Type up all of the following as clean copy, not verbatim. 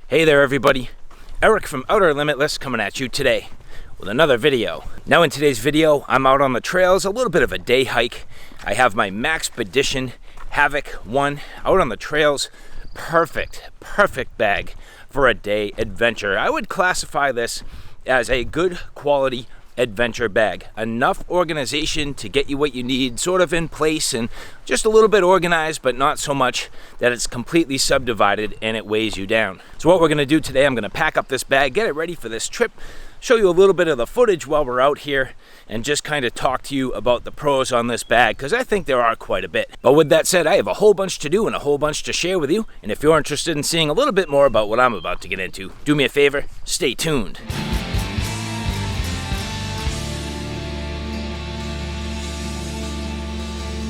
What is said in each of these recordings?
Hey there everybody, Eric from Outer Limitless coming at you today with another video. Now in today's video, I'm out on the trails, a little bit of a day hike. I have my Maxpedition Havyk 1 out on the trails. Perfect bag for a day adventure. I would classify this as a good quality adventure bag. Enough organization to get you what you need sort of in place and just a little bit organized, but not so much that it's completely subdivided and it weighs you down. So what we're going to do today, I'm going to pack up this bag, get it ready for this trip, show you a little bit of the footage while we're out here, and just kind of talk to you about the pros on this bag, because I think there are quite a bit. But with that said, I have a whole bunch to do and a whole bunch to share with you, and if you're interested in seeing a little bit more about what I'm about to get into, do me a favor, stay tuned.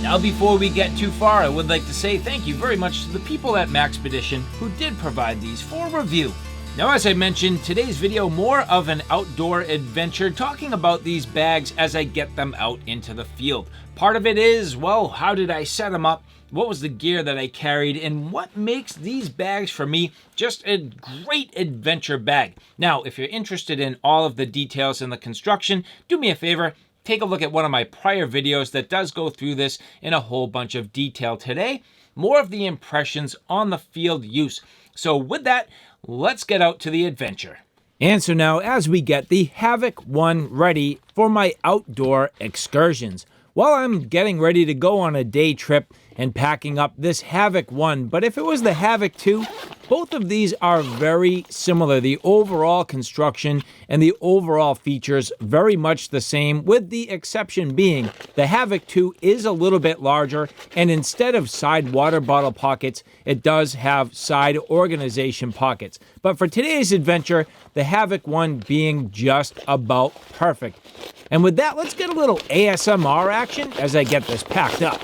Now before we get too far, I would like to say thank you very much to the people at Maxpedition who did provide these for review. Now as I mentioned, today's video more of an outdoor adventure, talking about these bags as I get them out into the field. Part of it is, well, how did I set them up? What was the gear that I carried? And what makes these bags for me just a great adventure bag? Now, if you're interested in all of the details in the construction, do me a favor, take a look at one of my prior videos that does go through this in a whole bunch of detail. Today, more of the impressions on the field use. So with that, let's get out to the adventure. And so now as we get the Havyk 1 ready for my outdoor excursions, while I'm getting ready to go on a day trip and packing up this Havyk 1, but if it was the Havyk 2, both of these are very similar. The overall construction and the overall features very much the same, with the exception being the Havyk 2 is a little bit larger, and instead of side water bottle pockets, it does have side organization pockets. But for today's adventure, the Havyk 1 being just about perfect. And with that, let's get a little ASMR action as I get this packed up.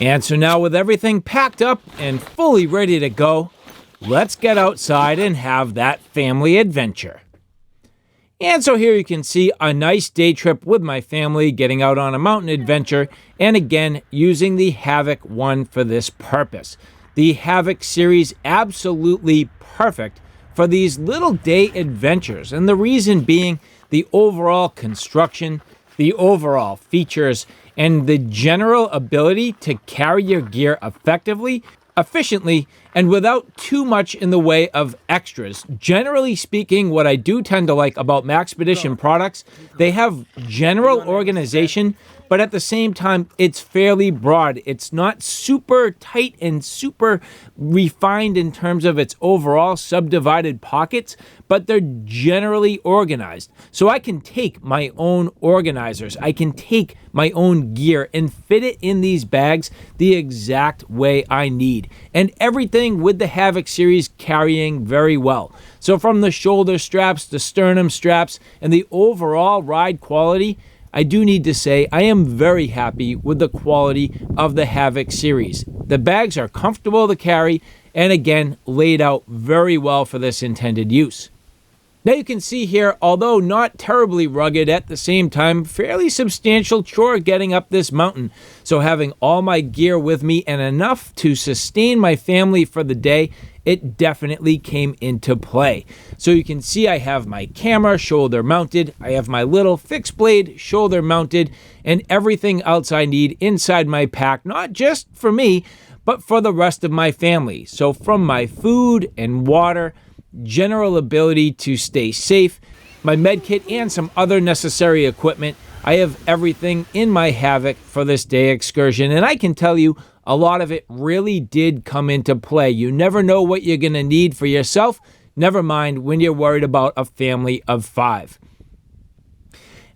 And so now with everything packed up and fully ready to go, let's get outside and have that family adventure. And so here you can see a nice day trip with my family getting out on a mountain adventure, and again using the Havyk one for this purpose. The Havyk series absolutely perfect for these little day adventures, and the reason being the overall construction, the overall features, and the general ability to carry your gear effectively, efficiently, and without too much in the way of extras. Generally speaking, what I do tend to like about Maxpedition products, they have general organization, but at the same time, it's fairly broad. It's not super tight and super refined in terms of its overall subdivided pockets, but they're generally organized. So I can take my own organizers, I can take my own gear and fit it in these bags the exact way I need. And everything with the Havyk series carrying very well. So from the shoulder straps, the sternum straps, and the overall ride quality, I do need to say I am very happy with the quality of the Havyk series. The bags are comfortable to carry and again laid out very well for this intended use. Now you can see here, although not terribly rugged, at the same time fairly substantial chore getting up this mountain. So having all my gear with me and enough to sustain my family for the day, it definitely came into play. So you can see I have my camera shoulder mounted, I have my little fixed blade shoulder mounted, and everything else I need inside my pack, not just for me, but for the rest of my family. So from my food and water, general ability to stay safe, my med kit, and some other necessary equipment, I have everything in my Havyk for this day excursion, and I can tell you a lot of it really did come into play. You never know what you're going to need for yourself, never mind when you're worried about a family of 5.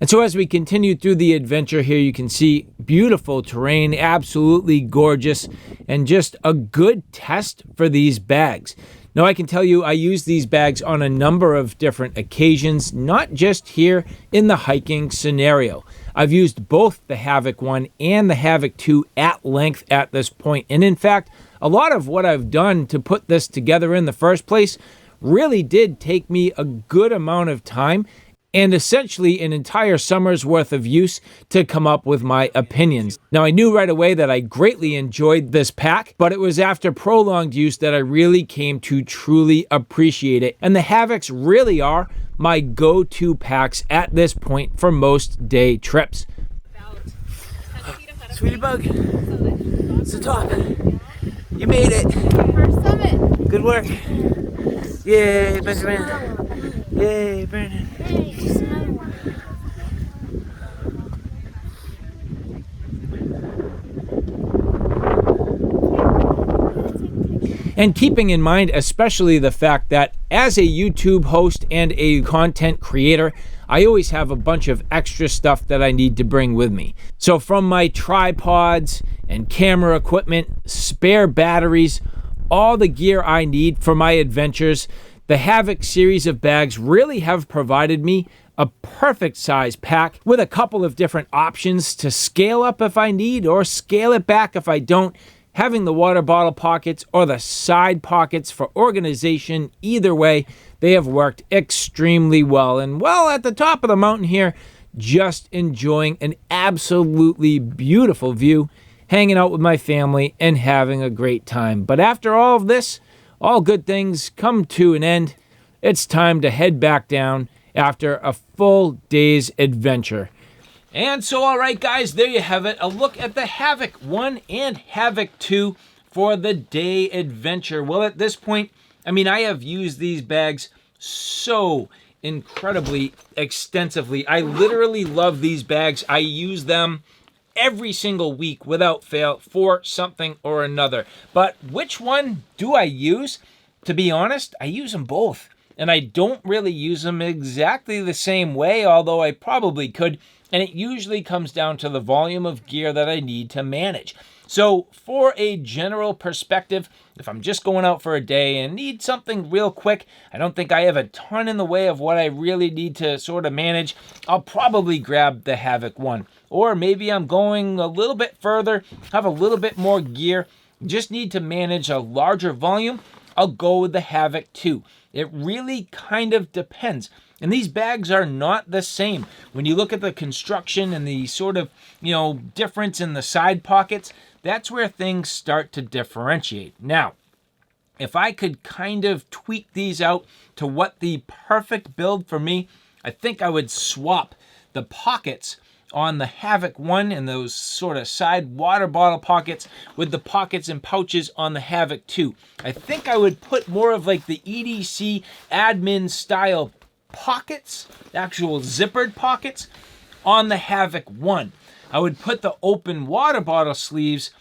And so as we continue through the adventure here, you can see beautiful terrain, absolutely gorgeous, and just a good test for these bags. Now, I can tell you I use these bags on a number of different occasions, not just here in the hiking scenario. I've used both the Havyk one and the Havyk 2 at length at this point. And in fact, a lot of what I've done to put this together in the first place really did take me a good amount of time and essentially an entire summer's worth of use to come up with my opinions. Now, I knew right away that I greatly enjoyed this pack, but it was after prolonged use that I really came to truly appreciate it. And the Havyks really are my go-to packs at this point for most day trips. Sweetie Bug, it's the top. You made it. First summit. Good work. Yay, Benjamin. Yay, Brandon. Hey, just another one. And keeping in mind especially the fact that as a YouTube host and a content creator, I always have a bunch of extra stuff that I need to bring with me. So from my tripods and camera equipment, spare batteries, all the gear I need for my adventures, the Havyk series of bags really have provided me a perfect size pack with a couple of different options to scale up if I need or scale it back if I don't. Having the water bottle pockets or the side pockets for organization, either way, they have worked extremely well. And well, at the top of the mountain here, just enjoying an absolutely beautiful view, hanging out with my family and having a great time. But after all of this, all good things come to an end. It's time to head back down after a full day's adventure. And so, all right, guys, there you have it. A look at the Havyk 1 and Havyk 2 for the day adventure. Well, at this point, I mean, I have used these bags so incredibly extensively. I literally love these bags. I use them every single week without fail for something or another. But which one do I use? To be honest, I use them both. And I don't really use them exactly the same way, although I probably could. And it usually comes down to the volume of gear that I need to manage. So for a general perspective, if I'm just going out for a day and need something real quick, I don't think I have a ton in the way of what I really need to sort of manage, I'll probably grab the Havyk one. Or maybe I'm going a little bit further, have a little bit more gear, just need to manage a larger volume, I'll go with the Havyk 2. It really kind of depends. And these bags are not the same. When you look at the construction and the sort of, difference in the side pockets, that's where things start to differentiate. Now, if I could kind of tweak these out to what the perfect build for me, I think I would swap the pockets on the Havyk 1 and those sort of side water bottle pockets with the pockets and pouches on the Havyk 2. I think I would put more of like the EDC admin style pockets, actual zippered pockets, on the Havyk 1. I would put the open water bottle sleeves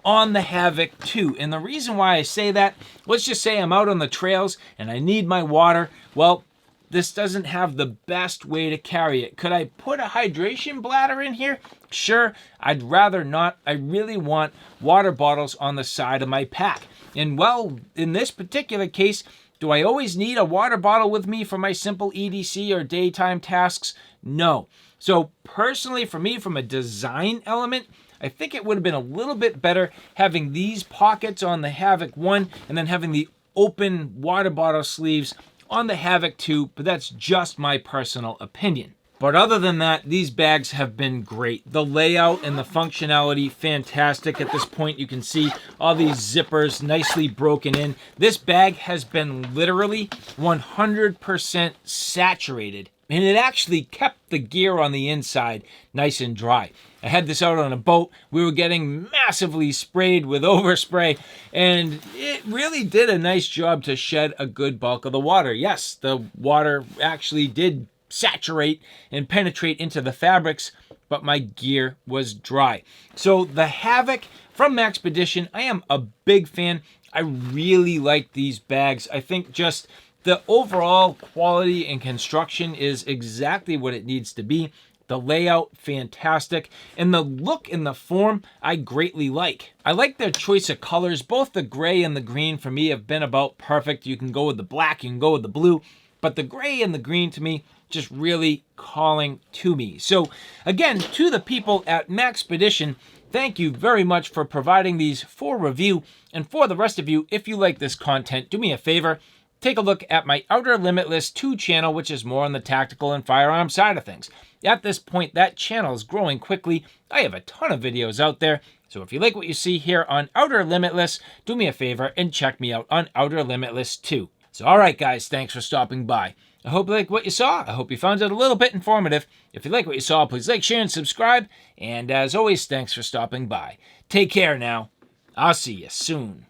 on the Havyk 2. And the reason why I say that, let's just say I'm out on the trails and I need my water. Well, this doesn't have the best way to carry it. Could I put a hydration bladder in here? Sure, I'd rather not. I really want water bottles on the side of my pack. And well, in this particular case, do I always need a water bottle with me for my simple EDC or daytime tasks? No. So personally, for me, from a design element, I think it would have been a little bit better having these pockets on the Havyk 1 and then having the open water bottle sleeves on the Havyk 2, but that's just my personal opinion. But other than that, these bags have been great. The layout and the functionality, fantastic. At this point, you can see all these zippers nicely broken in. This bag has been literally 100% saturated, and it actually kept the gear on the inside nice and dry. I had this out on a boat. We were getting massively sprayed with overspray, and it really did a nice job to shed a good bulk of the water. Yes, the water actually did saturate and penetrate into the fabrics, but my gear was dry. So the Havyk from Maxpedition, I am a big fan. I really like these bags. I think just the overall quality and construction is exactly what it needs to be. The layout, fantastic. And the look and the form, I greatly like. I like their choice of colors. Both the gray and the green for me have been about perfect. You can go with the black, you can go with the blue. But the gray and the green to me, just really calling to me. So again, to the people at Maxpedition, thank you very much for providing these for review. And for the rest of you, if you like this content, do me a favor. Take a look at my Outer Limitless 2 channel, which is more on the tactical and firearm side of things. At this point, that channel is growing quickly. I have a ton of videos out there. So if you like what you see here on Outer Limitless, do me a favor and check me out on Outer Limitless 2. So all right, guys, thanks for stopping by. I hope you like what you saw. I hope you found it a little bit informative. If you like what you saw, please like, share, and subscribe. And as always, thanks for stopping by. Take care now. I'll see you soon.